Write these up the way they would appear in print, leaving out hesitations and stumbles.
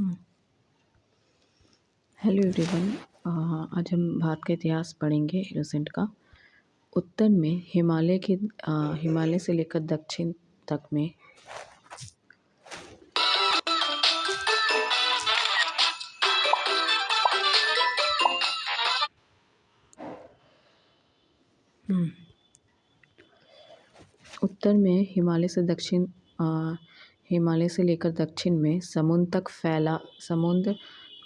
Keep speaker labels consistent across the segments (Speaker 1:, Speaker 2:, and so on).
Speaker 1: हुँ। Hello everyone. आज हम भारत का इतिहास पढ़ेंगे एलिफेंट का। उत्तर में हिमालय से लेकर दक्षिण तक में उत्तर में हिमालय से लेकर दक्षिण में समुद्र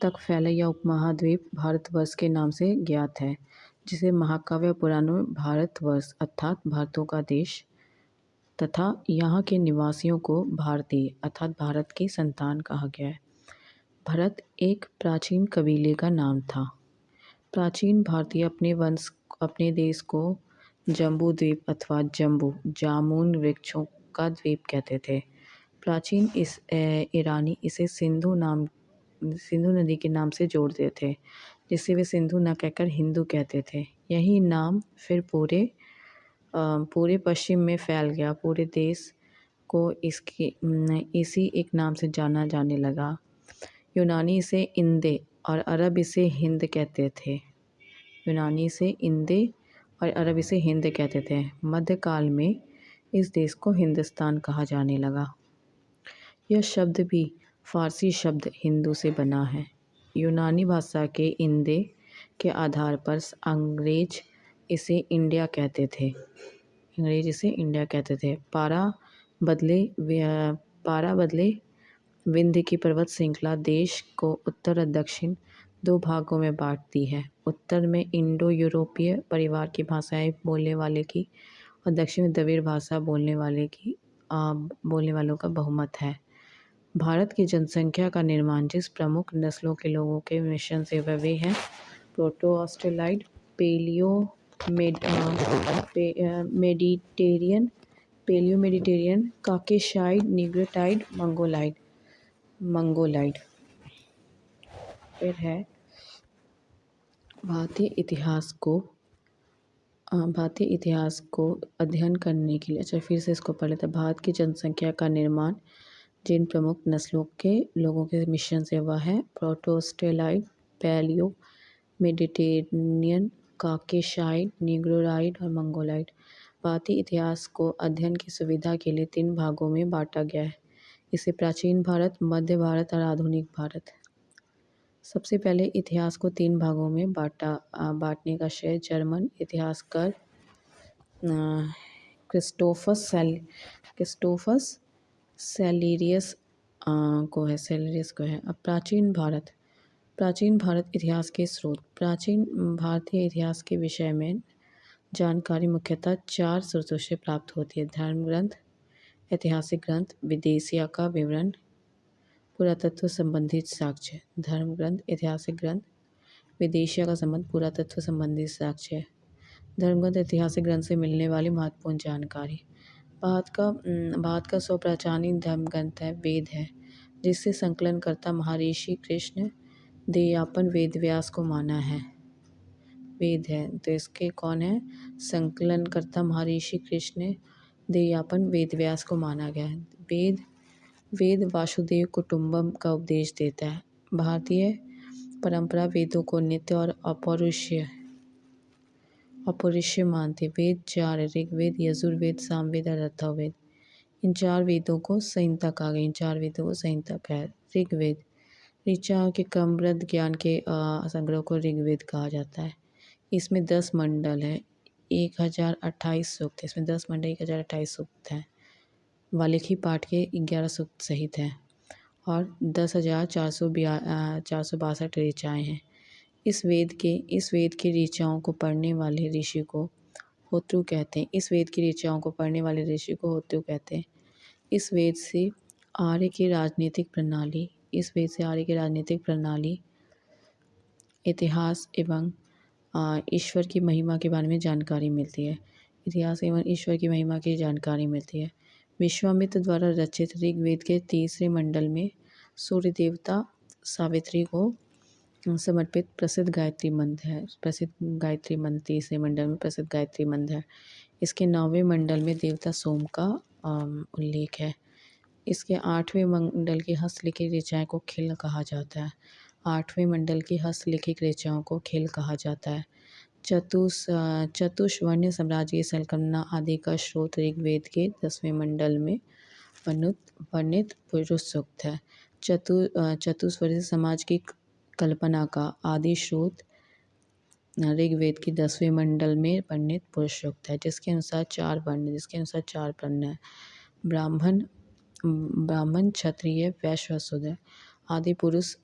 Speaker 1: तक फैला यह उपमहाद्वीप भारतवर्ष के नाम से ज्ञात है, जिसे महाकाव्य पुराणों में भारतवर्ष अर्थात भारतों का देश तथा यहाँ के निवासियों को भारतीय अर्थात भारत की संतान कहा गया है। भरत एक प्राचीन कबीले का नाम था। प्राचीन भारतीय अपने देश को जम्बू द्वीप अथवा जामुन वृक्षों का द्वीप कहते थे। प्राचीन ईरानी इसे सिंधु नदी के नाम से जोड़ते थे, जिसे वे सिंधु न कहकर हिंदू कहते थे। यही नाम फिर पूरे पश्चिम में फैल गया। पूरे देश को इसी एक नाम से जाना जाने लगा। यूनानी इसे इंदे और अरब इसे हिंद कहते थे। मध्यकाल में इस देश को हिंदुस्तान कहा जाने लगा। यह शब्द भी फारसी शब्द हिंदू से बना है। यूनानी भाषा के इंदे के आधार पर अंग्रेज इसे इंडिया कहते थे। पारा बदले विंध्य की पर्वत श्रृंखला देश को उत्तर और दक्षिण दो भागों में बांटती है। उत्तर में इंडो यूरोपीय परिवार की भाषाएं बोलने वाले की और दक्षिण में द्रविड़ भाषा बोलने वालों का बहुमत है। भारत की जनसंख्या का निर्माण जिस प्रमुख नस्लों के लोगों के मिश्रण से हुआ वे हैं proto Australoid, Mediterranean, Caucasoid, Negritoid, Mongoloid. फिर है भारतीय इतिहास को अध्ययन करने के लिए फिर से इसको पढ़ लेते हैं। भारत की जनसंख्या का निर्माण जिन प्रमुख नस्लों के लोगों के मिश्रण से हुआ है proto Australoid, paleo Mediterranean, Caucasoid, Negroid और मंगोलाइड। भारतीय इतिहास को अध्ययन की सुविधा के लिए 3 भागों में बांटा गया है। इसे प्राचीन भारत, मध्य भारत और आधुनिक भारत। सबसे पहले इतिहास को 3 भागों में बांटने का श्रेय जर्मन इतिहासकार क्रिस्टोफस सेलेरियस को है। अब प्राचीन भारत इतिहास के स्रोत। प्राचीन भारतीय इतिहास के विषय में जानकारी मुख्यतः 4 स्रोतों से प्राप्त होती है: धर्म ग्रंथ, ऐतिहासिक ग्रंथ, विदेशिया का विवरण, पुरातत्व संबंधित साक्ष्य। धर्म ग्रंथ, ऐतिहासिक ग्रंथ, विदेशिया का संबंध, पुरातत्व संबंधित साक्ष्य। धर्म ग्रंथ, ऐतिहासिक ग्रंथ से मिलने वाली महत्वपूर्ण जानकारी। भारत का स्वप्राचीन धर्म ग्रंथ है वेद है, जिससे संकलनकर्ता महर्षि कृष्ण देवयापन वेद व्यास को माना है। वेद है तो इसके कौन है? संकलनकर्ता महर्षि कृष्ण देवयापन वेद व्यास को माना गया है। वेद वासुदेव कुटुंबम का उपदेश देता है। भारतीय परंपरा वेदों को नित्य और अपौरुषीय मानते। वेद 4 ऋग्वेद, यजुर्वेद, सामवेद और अथर्ववेद। इन 4 वेदों को संहिता कहा गया। इन 4 वेदों को संहिता है। ऋग्वेद ऋचाओं के क्रमबद्ध ज्ञान के संग्रह को ऋग्वेद कहा जाता है। इसमें 10 मंडल है, 1028 सूक्त है। इसमें 10 मंडल 1028 सूक्त हैं। वाल्मीकि पाठ के 11 सूक्त सहित हैं और 10,462 ऋचाएँ हैं। इस वेद के ऋचाओं को पढ़ने वाले ऋषि को होतृ कहते हैं। इस वेद से आर्य की राजनीतिक प्रणाली, इतिहास एवं ईश्वर की महिमा के बारे में जानकारी मिलती है। विश्वामित्र द्वारा रचित ऋग्वेद के 3रे मंडल में सूर्य देवता सावित्री को समर्पित प्रसिद्ध गायत्री मंत्र है। 3रे मंडल में प्रसिद्ध गायत्री मंत्र है। इसके 9वें मंडल में देवता सोम का उल्लेख है। इसके 8वें मंडल की हस्तलिखित ऋचाएँ को खिल कहा जाता है। 8वें मंडल की हस्तलिखित ऋचाओं को खिल कहा जाता है। चतुष्वर्ण साम्राज्य की संकल्पना आदि का स्रोत ऋग्वेद के 10वें मंडल में वर्णित पुरुष सूक्त है। चतुस्वर्ण समाज की कल्पना का आदि स्रोत ऋग्वेद की 10वें मंडल में वर्णित पुरुष सूक्त है, जिसके अनुसार चार वर्ण है। ब्राह्मण, क्षत्रिय, वैश्य, शूद्र आदि पुरुष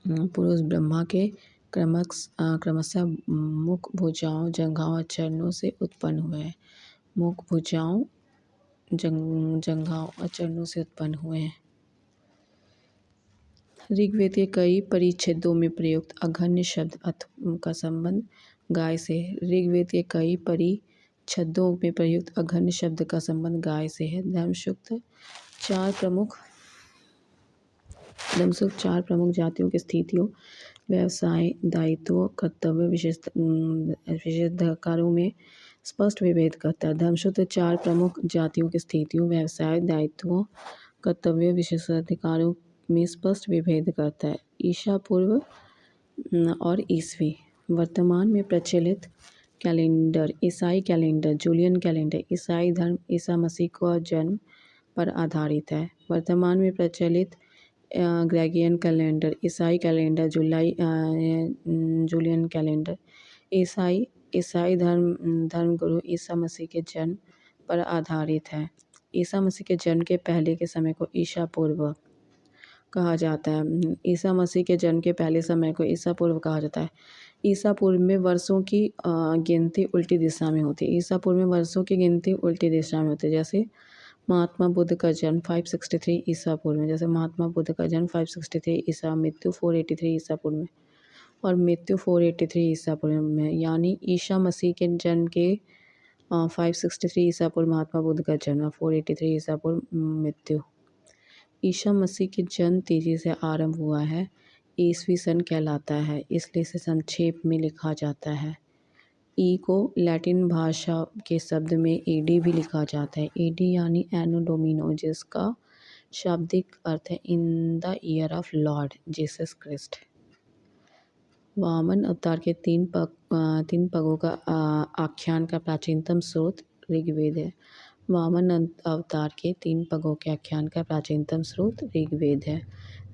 Speaker 1: ब्रह्मा के क्रमशः मुख, भुजाओं, जंघाओं और चरणों से उत्पन्न हुए हैं। मुख, भुजाओं, जंघाओं और चरणों से उत्पन्न हुए हैं। ऋग्वेद के कई परिच्छेदों में प्रयुक्त अघन्य शब्द का संबंध गाय से है। ऋग्वेद के कई परिच्छेदों में प्रयुक्त अघन्य शब्द का संबंध गाय से है। धर्मसूक्त चार प्रमुख जातियों की स्थितियों, व्यवसाय, दायित्वों, कर्तव्य, विशेषाधिकारों में स्पष्ट विभेद करता है। धर्मसूत्र चार प्रमुख जातियों की स्थितियों, व्यवसाय, दायित्वों, कर्तव्य, विशेषाधिकारों में स्पष्ट विभेद करता है। ईसा पूर्व और ईसवी वर्तमान में प्रचलित कैलेंडर ईसाई कैलेंडर, जूलियन कैलेंडर ईसाई धर्म ईसा मसीह का जन्म पर आधारित है। वर्तमान में प्रचलित ग्रेगोरियन कैलेंडर ईसाई कैलेंडर, जूलियन कैलेंडर ईसाई धर्मगुरु ईसा मसीह के जन्म पर आधारित है। ईसा मसीह के जन्म के पहले के समय को ईसा पूर्व कहा जाता है। ईसा मसीह के जन्म के पहले समय को ईसा पूर्व कहा जाता है। ईसा पूर्व में वर्षों की गिनती उल्टी दिशा में होती है। ईसा पूर्व में वर्षों की गिनती उल्टी दिशा में होती है। जैसे महात्मा बुद्ध का जन्म 563 ईसा पूर्व में, जैसे महात्मा बुद्ध का जन्म 563 ईसा, मृत्यु 483 ईसा पूर्व में और मृत्यु 483 ईसा पूर्व में। यानी ईसा मसीह के जन्म के 563 ईसा पूर्व महात्मा बुद्ध का जन्म, 483 ईसा पूर्व मृत्यु। ईसा मसीह की जन्म तिथि से आरंभ हुआ है, ईसवी सन कहलाता है, इसलिए इसे संक्षेप में लिखा जाता है। ई को लैटिन भाषा के शब्द में एडी भी लिखा जाता है। एडी यानी एनो डोमिनो, जिसका शाब्दिक अर्थ है in the year of Lord Jesus Christ. Vamana अवतार के तीन पगों का आख्यान का प्राचीनतम स्रोत ऋग्वेद है। वामन अवतार के 3 पगों के आख्यान का प्राचीनतम स्रोत ऋग्वेद है।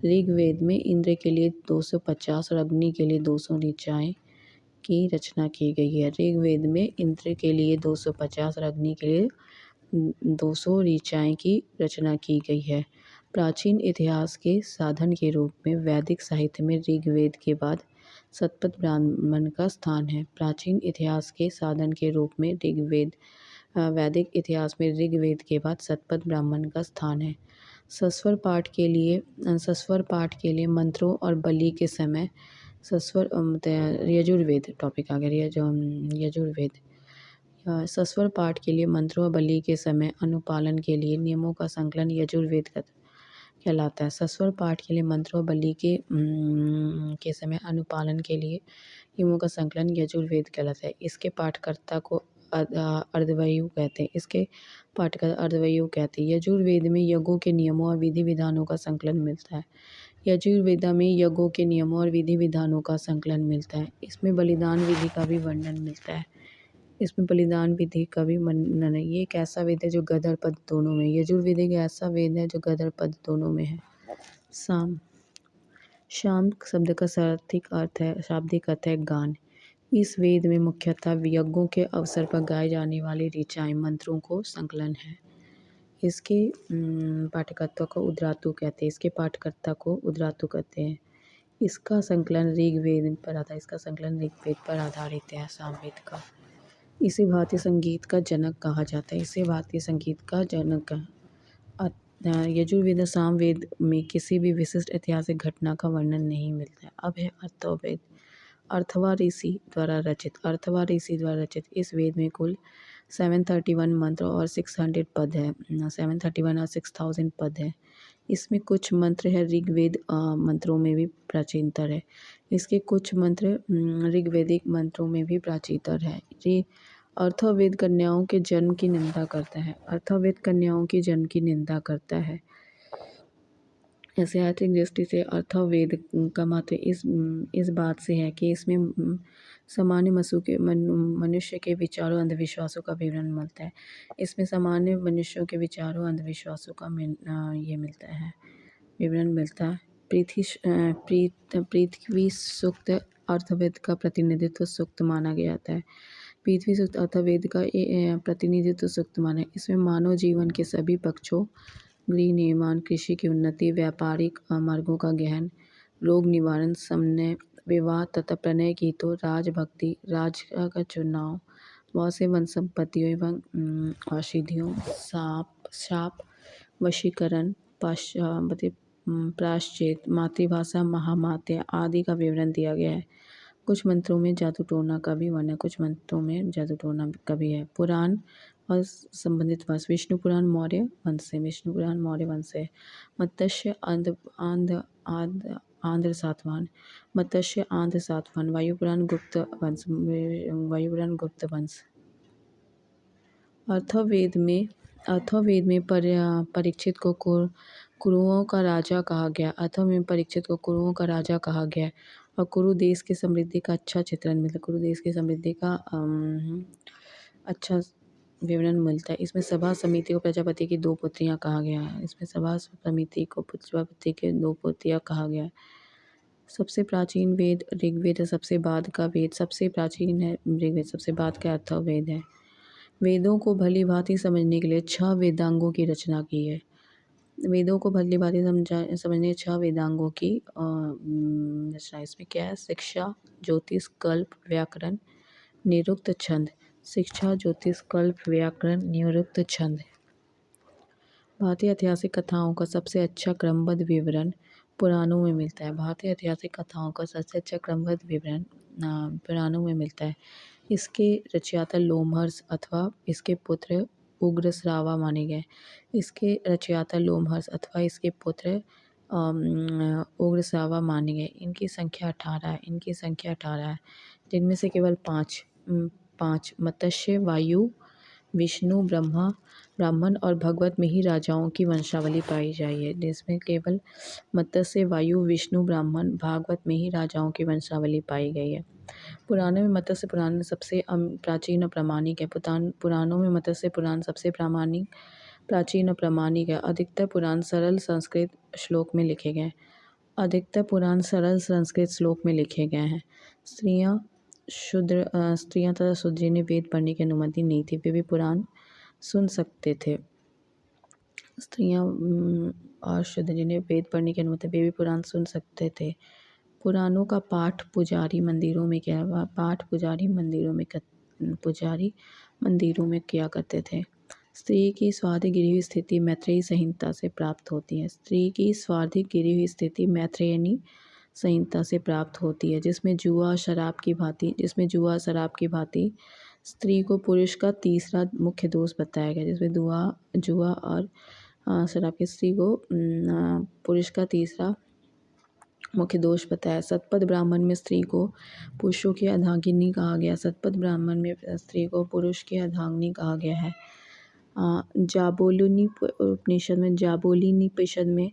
Speaker 1: ऋग्वेद में इंद्र के लिए 250 और अग्नि के लिए 200 ऋचाएँ की रचना की गई है। ऋग्वेद में इंद्र के लिए 250 और अग्नि के लिए 200 ऋचाएँ की रचना की गई है। प्राचीन इतिहास के साधन के रूप में वैदिक साहित्य में ऋग्वेद के बाद शतपथ ब्राह्मण का स्थान है। प्राचीन इतिहास के साधन के रूप में वैदिक इतिहास में ऋग्वेद के बाद शतपथ ब्राह्मण का स्थान है। सस्वर पाठ के लिए मंत्रों और बलि के समय यजुर्वेद टॉपिक आ गया। यजुर्वेद सस्वर पाठ के लिए मंत्रों और बलि के समय अनुपालन के लिए नियमों का संकलन यजुर्वेद कहलाता है। सस्वर पाठ के लिए मंत्रों और बलि के समय अनुपालन के लिए नियमों का संकलन यजुर्वेद कहलाता है। इसके पाठकर्ता को अर्धवायु कहते हैं। यजुर्वेद में यज्ञों के नियमों और विधि विधानों का संकलन मिलता है। यजुर्वेदा में यज्ञों के नियमों और विधि विधानों का संकलन मिलता है। इसमें बलिदान विधि का भी वर्णन मिलता है। ये एक ऐसा वेद है जो गदर पद दोनों में। यजुर्वेद एक ऐसा वेद है जो गदर पद दोनों में है। शाम शब्द का शाब्दिक अर्थ है गान। इस वेद में मुख्यतः यज्ञों के अवसर पर गाए जाने वाले ऋचाएँ मंत्रों को संकलन है। इसके पाठकर्ता को उद्रातु कहते हैं। इसका संकलन ऋग्वेद पर आधारित है। सामवेद का इसे भारतीय संगीत का जनक कहा जाता है। यजुर्वेद सामवेद में किसी भी विशिष्ट ऐतिहासिक घटना का वर्णन नहीं मिलता है। अब है अथर्ववेद। अथर्वा ऋषि द्वारा रचित इस वेद में कुल 731 मंत्र और 600 पद है। 731 और 6000 पद है। इसमें कुछ मंत्र है ऋग्वेद मंत्रों में भी प्राचीनतर है। इसके कुछ मंत्र ऋग्वेदिक मंत्रों में भी प्राचीनतर है। अथर्ववेद कन्याओं के जन्म की निंदा करता है। अथर्ववेद कन्याओं के जन्म की निंदा करता है। ऐतिहासिक दृष्टि से अथर्ववेद का महत्व इस बात से है कि इसमें सामान्य मनुष्य के विचारों अंधविश्वासों का विवरण मिलता है। इसमें सामान्य मनुष्यों के विचारों अंधविश्वासों का ये मिलता है, विवरण मिलता है। पृथ्वी सूक्त अथर्ववेद का प्रतिनिधित्व सूक्त माना जाता है। पृथ्वी सूक्त अथर्ववेद का प्रतिनिधित्व सूक्त माना है। इसमें मानव जीवन के सभी पक्षों, गृह निर्माण, कृषि की उन्नति, व्यापारिक मार्गों का गहन, रोग निवारण, समन्वय, विवाह तथा प्रणय गीतों, राजभक्ति, राजा का चुनाव, बहुत से वन संपत्तियों एवं औषधियों, शाप, वशीकरण, प्रायश्चित, मातृभाषा, महामात्य आदि का विवरण दिया गया है। कुछ मंत्रों में जादू टोना का भी वर्णन है, कुछ मंत्रों में जादू टोना का भी है। पुराण और संबंधित वंश, विष्णु पुराण मौर्य वंश से, विष्णु पुराण मौर्य वंश से। मत्स्य आंध्र सातवाहन, मत्स्य आंध्र सातवाहन, वायुपुराण गुप्त वंश, वायुपुराण गुप्त वंश। अथर्ववेद में परीक्षित को कुरुओं का राजा कहा गया। अथर्ववेद में परीक्षित को कुरुओं का राजा कहा गया और कुरु देश की समृद्धि का अच्छा चित्रण मिलता है। कुरु देश की समृद्धि का अच्छा विवरण मिलता है। इसमें सभा समिति को प्रजापति की 2 पुत्रियां कहा गया है। इसमें सभा समिति को प्रजापति के 2 पुत्रियां कहा गया है। सबसे प्राचीन वेद ऋग्वेद है, सबसे बाद का वेद, सबसे प्राचीन है ऋग्वेद, सबसे बाद का अथर्ववेद है। वेदों को भली भांति समझने के लिए 6 वेदांगों की रचना की है। वेदों को भली भांति समझने 6 वेदांगों की रचना। इसमें क्या है? शिक्षा, ज्योतिष, कल्प, व्याकरण, निरुक्त, छंद। शिक्षा, ज्योतिष, कल्प, व्याकरण, निरुक्त, छंद। भारतीय ऐतिहासिक कथाओं का सबसे अच्छा क्रमबद्ध विवरण पुराणों में मिलता है। भारतीय ऐतिहासिक कथाओं का सबसे अच्छा क्रमबद्ध विवरण पुराणों में मिलता है। इसके रचयिता लोमहर्ष अथवा इसके पुत्र उग्रश्रावा माने गए। इसके रचयिता लोमहर्ष अथवा इसके पुत्र उग्रश्रावा माने गए। इनकी संख्या 18 है। इनकी संख्या 18 है, जिनमें से केवल 5 मत्स्य, वायु, विष्णु, ब्राह्मण और भगवत में ही राजाओं की वंशावली पाई जाई है। जिसमें केवल मत्स्य, वायु, विष्णु, ब्राह्मण, भागवत में ही राजाओं की वंशावली पाई गई है। पुराणों में मत्स्य पुराण सबसे प्राचीन और प्रामाणिक है। पुराणों में मत्स्य पुराण सबसे प्राचीन और प्रामाणिक है। अधिकतर पुराण सरल संस्कृत श्लोक में लिखे गए। अधिकतर पुराण सरल संस्कृत श्लोक में लिखे गए हैं। स्त्रियां तथा शूद्र ने वेद पढ़ने की अनुमति नहीं थी, वे भी पुराण सुन सकते थे। स्त्रियां और शूद्र जिन्हें वेद पढ़ने की अनुमति, वे भी पुराण सुन सकते थे। पुराणों का पाठ पुजारी मंदिरों में किया करते थे। स्त्री की स्वार्थिक गिरी हुई स्थिति मैत्रेयी संहिता से प्राप्त होती है। स्त्री की स्वार्थिक गिरी हुई स्थिति मैत्रेयी संहिता से प्राप्त होती है, जिसमें जुआ शराब की भांति स्त्री को पुरुष का तीसरा मुख्य दोष बताया गया। जिसमें जुआ और शराब की स्त्री को पुरुष का तीसरा मुख्य दोष बताया। सतपथ ब्राह्मण में स्त्री को पुरुषों की अर्धांगिनी कहा गया। सतपथ ब्राह्मण में स्त्री को पुरुष की अर्धांगिनी कहा गया है। जाबोलिनी उपनिषद में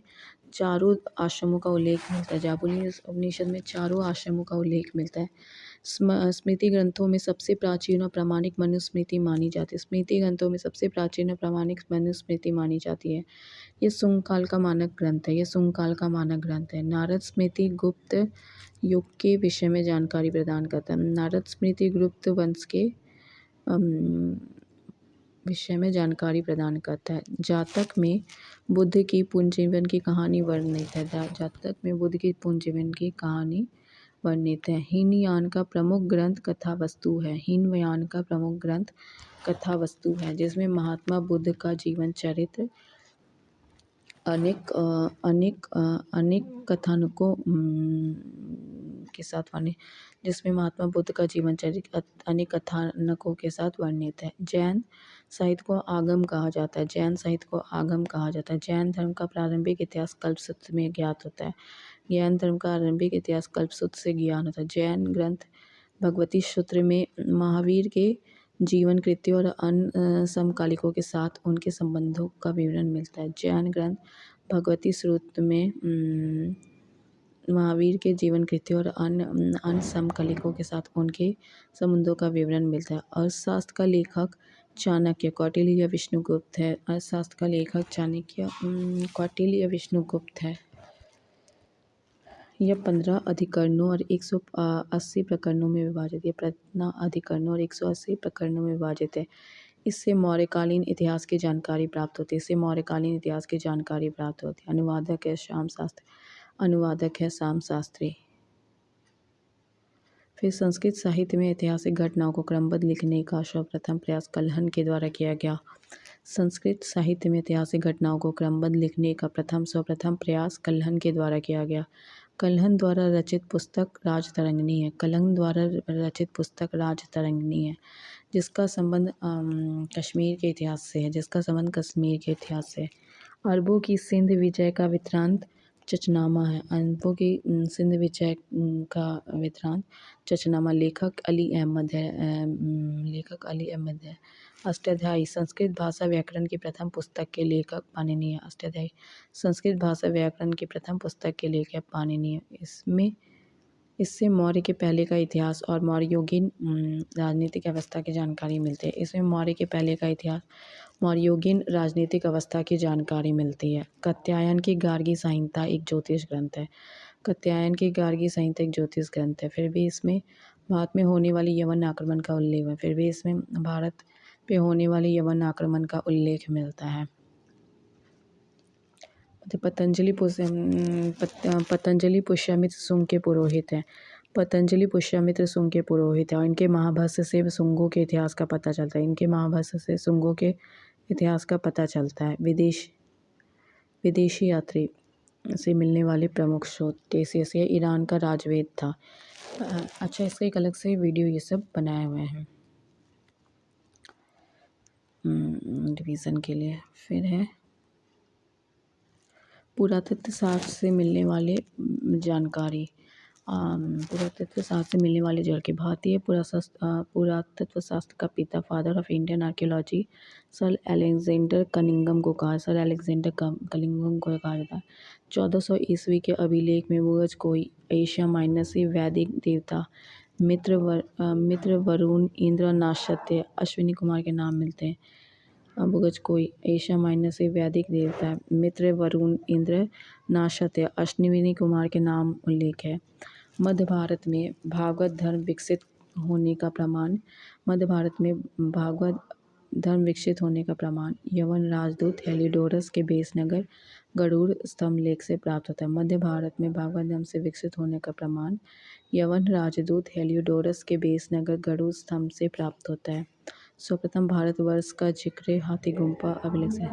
Speaker 1: चारों आश्रमों का उल्लेख मिलता है। जाबोलिनी उपनिषद में चारों आश्रमों का उल्लेख मिलता है। स्मृति ग्रंथों में सबसे प्राचीन और प्रामाणिक मनुस्मृति मानी जाती है। स्मृति ग्रंथों में सबसे प्राचीन और प्रामाणिक मनुस्मृति मानी जाती है। ये शुंग काल का मानक ग्रंथ है। नारद स्मृति गुप्त युग के विषय में जानकारी प्रदान करता है। नारद स्मृति गुप्त वंश के विषय में जानकारी प्रदान करता है। जातक में बुद्ध की पुनर्जीवन की कहानी वर्णित है। हीनयान का प्रमुख ग्रंथ कथावस्तु है। जिसमें महात्मा बुद्ध का जीवन चरित्र अनेक कथानकों के साथ वर्णित है। जैन साहित्य को आगम कहा जाता है। जैन धर्म का प्रारंभिक इतिहास कल्पसूत्र में ज्ञात होता है। जैन ग्रंथ भगवती सूत्र में महावीर के जीवन कृत्य और अन्य समकालिकों के साथ उनके संबंधों का विवरण मिलता है। जैन ग्रंथ भगवती सूत्र में महावीर के जीवन कृत्य और अन्य समकालिकों के साथ उनके संबंधों का विवरण मिलता है। अर्थशास्त्र का लेखक चाणक्य कौटिल्य या विष्णुगुप्त है। अर्थशास्त्र का लेखक चाणक्य कौटिल्य या विष्णुगुप्त है। यह 15 अधिकरणों और 180 प्रकरणों में विभाजित है। 15 अधिकरणों और 180 प्रकरणों में विभाजित है। इससे मौर्यकालीन इतिहास की जानकारी प्राप्त होती है। इससे मौर्यकालीन इतिहास की जानकारी प्राप्त होती है। अनुवादक है श्याम शास्त्री। अनुवादक है श्याम शास्त्री। फिर संस्कृत साहित्य में ऐतिहासिक घटनाओं को क्रमबद्ध लिखने का सर्वप्रथम प्रयास कल्हण के द्वारा किया गया। संस्कृत साहित्य में ऐतिहासिक घटनाओं को क्रमबद्ध लिखने का सर्वप्रथम प्रयास कल्हण के द्वारा किया गया। कल्हण द्वारा रचित पुस्तक राजतरंगिणी है। कल्हण द्वारा रचित पुस्तक राजतरंगिणी है, जिसका संबंध कश्मीर के इतिहास से है। जिसका संबंध कश्मीर के इतिहास से है। अरबों की सिंध विजय का वृत्तांत चचनामा है। अरबों की सिंध विजय का वृत्तांत चचनामा लेखक अली अहमद है। लेखक अली अहमद है। अष्टाध्यायी संस्कृत भाषा व्याकरण की प्रथम पुस्तक के लेखक पाणिनि है। अष्टाध्यायी संस्कृत भाषा व्याकरण की प्रथम पुस्तक के लेखक पाणिनि है। इससे मौर्य के पहले का इतिहास और मौर्योगीन राजनीतिक अवस्था की जानकारी मिलती है। इसमें मौर्य के पहले का इतिहास मौर्योगीन राजनीतिक अवस्था की जानकारी मिलती है। कात्यायन की गार्गी संहिता एक ज्योतिष ग्रंथ है। कात्यायन की गार्गी संहिता एक ज्योतिष ग्रंथ है। फिर भी इसमें भारत में होने वाली यवन आक्रमण का उल्लेख है। फिर भी इसमें भारत पे होने वाली यवन आक्रमण का उल्लेख मिलता है। पतंजलि पुष्यमित्र शुंग के पुरोहित हैं। पतंजलि पुष्यमित्र शुंग के पुरोहित हैं और इनके महाभाष्य से शुंगों के इतिहास का पता चलता है। इनके महाभाष्य से शुंगों के इतिहास का पता चलता है। विदेशी यात्री से मिलने वाले प्रमुख स्रोत टेसियस, ये ईरान का राजवेद था। अच्छा, इसका एक अलग से वीडियो ये सब बनाए हुए हैं रिवीजन के लिए। फिर है पुरातत्व शास्त्र से मिलने वाले जानकारी। पुरातत्व शास्त्र से मिलने वाले जड़ के भारतीय पुरातत्व शास्त्र का पिता, father of Indian archaeology, sir Alexander Cunningham को कहा जाता है। 1400 ईस्वी के अभिलेख में पूर्वज कोई एशिया माइनर से वैदिक देवता मित्र, वरुण, इंद्र, नाशत्य, अश्विनी कुमार के नाम मिलते हैं। पूर्वज कोई एशिया माइनर से वैदिक देवता मित्र, वरुण, इंद्र, नाशत्य, अश्विनी कुमार के नाम उल्लेख है। मध्य भारत में भागवत धर्म विकसित होने का प्रमाण। मध्य भारत में भागवत धर्म विकसित होने का प्रमाण यवन राजदूत हेलिडोरस के बेसनगर गरुड़ स्तंभ लेख से प्राप्त होता है। मध्य भारत में भागवत धर्म से विकसित होने का प्रमाण यवन राजदूत हेलिडोरस के बेसनगर गरुड़ स्तंभ से प्राप्त होता है। सर्वप्रथम भारतवर्ष का जिक्र हाथी गुम्फा अभिलेख से।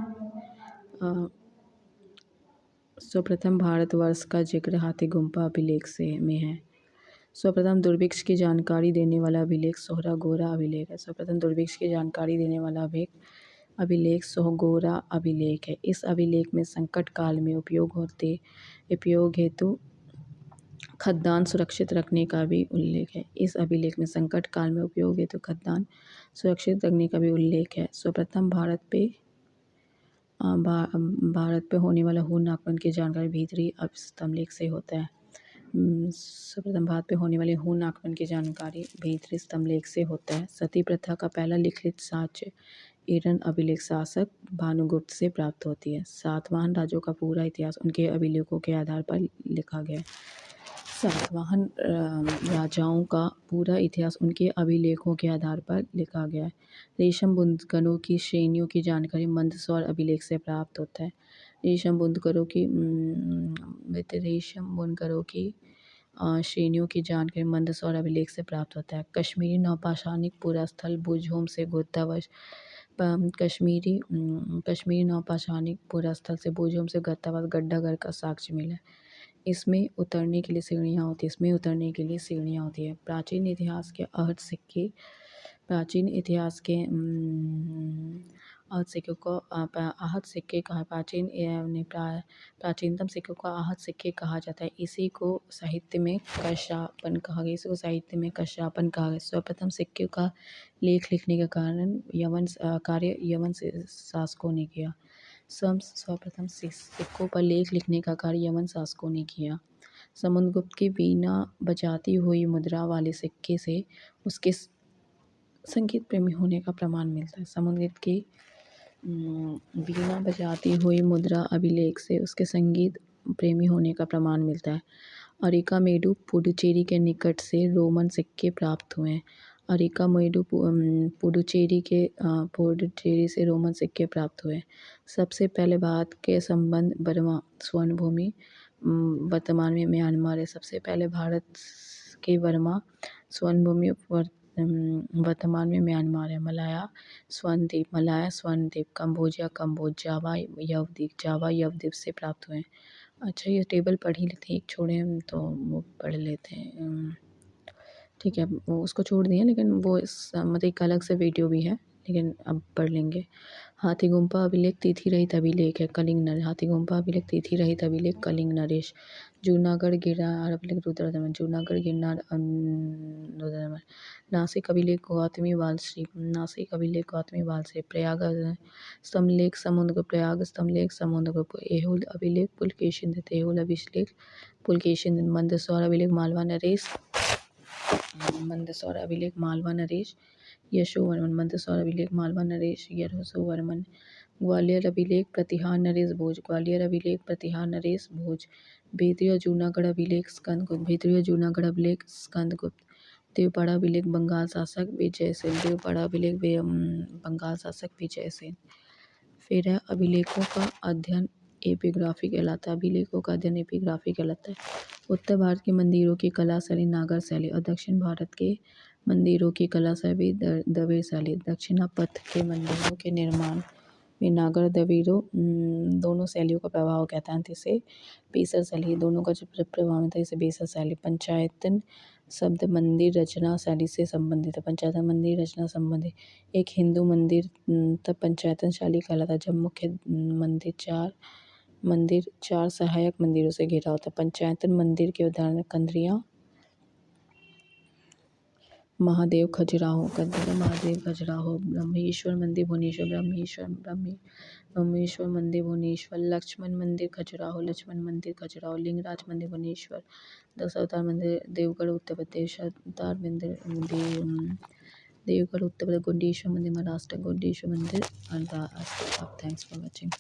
Speaker 1: सर्वप्रथम भारतवर्ष का जिक्र हाथी गुम्फा अभिलेख से में है। सर्वप्रथम दुर्भिक्ष की जानकारी देने वाला अभिलेख सोहरागोरा अभिलेख है। सर्वप्रथम दुर्भिक्ष की जानकारी देने वाला अभिलेख सोहगोरा अभिलेख है। इस अभिलेख में संकट काल में उपयोग हेतु खद्दान सुरक्षित रखने का भी उल्लेख है। इस अभिलेख में संकट काल में उपयोग हेतु खद्दान सुरक्षित रखने का भी उल्लेख है। सर्वप्रथम भारत पे होने वाला हून आक्रमण की जानकारी भीतरी स्तंभ लेख से होता है। सर्वप्रथम भारत पे होने वाले हून आक्रमण की जानकारी भीतरी स्तंभ लेख से होता है। सती प्रथा का पहला लिखित साक्ष्य ईरान अभिलेख शासक भानुगुप्त से प्राप्त होती है। सातवाहन राज्यों का पूरा इतिहास उनके अभिलेखों के आधार पर लिखा गया है। सातवाहन राजाओं का पूरा इतिहास उनके अभिलेखों के आधार पर लिखा गया है। रेशम बुनकरों की श्रेणियों की जानकारी मंदसौर अभिलेख से प्राप्त होता है। रेशम बुनकरों की श्रेणियों की जानकारी मंदसौर अभिलेख से प्राप्त होता है। कश्मीरी नौपाषाणिक पुरास्थल भुजहोम से गुप्तावश कश्मीरी नौपाषाणिक पुरास्थल से भुजहोम से गुप्तावश गड्ढाघर का साक्ष्य मिला है। इसमें उतरने के लिए सीढ़ियाँ होती है। प्राचीन इतिहास के आहत सिक्के कहा प्राचीनतम सिक्कों को आहत सिक्के कहा जाता है। इसी को साहित्य में कशापन कहा गया। इसी को साहित्य में कशापन कहा गया। सर्वप्रथम सिक्के का लेख लिखने का कार्य यवन से शासकों ने किया। सर्वप्रथम सिक्कों पर लेख लिखने का कार्य यवन शासकों ने किया। समुद्रगुप्त की वीणा बजाती हुई मुद्रा वाले सिक्के से उसके संगीत प्रेमी होने का प्रमाण मिलता है। समुद्रगुप्त की वीणा बजाती हुई मुद्रा अभिलेख से उसके संगीत प्रेमी होने का प्रमाण मिलता है। अरिकामेडु पुडुचेरी के निकट से रोमन सिक्के प्राप्त हुए हैं। अरिकामेडु पुडुचेरी से रोमन सिक्के प्राप्त हुए। सबसे पहले भारत के संबंध बर्मा स्वर्ण भूमि वर्तमान में म्यांमार है। सबसे पहले भारत के बर्मा स्वर्ण भूमि वर्तमान में म्यांमार है। मलाया स्वर्ण द्वीप कंबोजिया जावा यवद्वीप से प्राप्त हुए हैं। अच्छा, ये टेबल पढ़ ही लेते हैं, एक छोड़े हम तो वो पढ़ लेते हैं। ठीक है, वो उसको छोड़ दिए, लेकिन वो मतलब एक अलग से वीडियो भी है, लेकिन अब पढ़ लेंगे। हाथीगुम्फा अभिलेख तिथि रहित अभिलेख है कलिंग नरेश। हाथीगुम्फा अभिलेख तिथि रहित अभिलेख कलिंग नरेश। जूनागढ़ गिरनार अभिलेख रुद्रदमन। जूनागढ़ गिरनार रुद्रदमन। नासिक अभिलेख गौतमी वालश्री। नासिक अभिलेख गौतमी वालश्री। प्रयाग स्तंभलेख समुद्रगुप्त। प्रयाग स्तंभलेख समुद्रगुप्त। ऐहोल अभिलेख पुलकेशिन। ऐहोल अभिलेख पुलकेशिन। मंदसौर अभिलेख मालवा नरेश। मंदसौर अभिलेख मालवा नरेश यशोवर्मन। मंदसौर अभिलेख मालवा नरेश यशोवर्मन। ग्वालियर अभिलेख प्रतिहार नरेश भोज। ग्वालियर अभिलेख प्रतिहार नरेश भोज। भीतरी जूनागढ़ अभिलेख स्कंदगुप्त। भीतरी जूनागढ़ अभिलेख स्कंदगुप्त। देवपाड़ा अभिलेख बंगाल शासक विजयसेन। देवपाड़ा अभिलेख बंगाल शासक विजयसेन। फिर है अभिलेखों का अध्ययन एपिग्राफी कहलाता है। अभिलेखों का अध्ययन एपिग्राफी कहलाता है। उत्तर भारत के मंदिरों की कला शैली नागर शैली और दक्षिण भारत के मंदिरों की कला शैली द्रविड़ शैली। दक्षिणापथ के मंदिरों के निर्माण में नागर द्रविड़ों दोनों शैलियों का प्रभाव कहता है। इसे बेसर शैली दोनों का जो प्रभाव होता है इसे बेसर शैली। पंचायतन शब्द मंदिर रचना शैली से संबंधित है। पंचायतन मंदिर रचना संबंधित। एक हिंदू मंदिर तब पंचायतन शैली कहलाता है जब मुख्य मंदिर चार सहायक मंदिरों से घिरा होता है। पंचायतन मंदिर के उदाहरण कंदरिया महादेव खजुराहो ब्रह्मेश्वर मंदिर भुवनेश्वर ब्रह्मेश्वर मंदिर भुवनेश्वर। लक्ष्मण मंदिर खजुराहो लिंगराज मंदिर भुवनेश्वर। दशावतार मंदिर देवगढ़ उत्तर प्रदेश। देवगढ़ उत्तर प्रदेश। गुंडेश्वर मंदिर महाराष्ट्र। गुंडेश्वर मंदिर। Thanks for watching.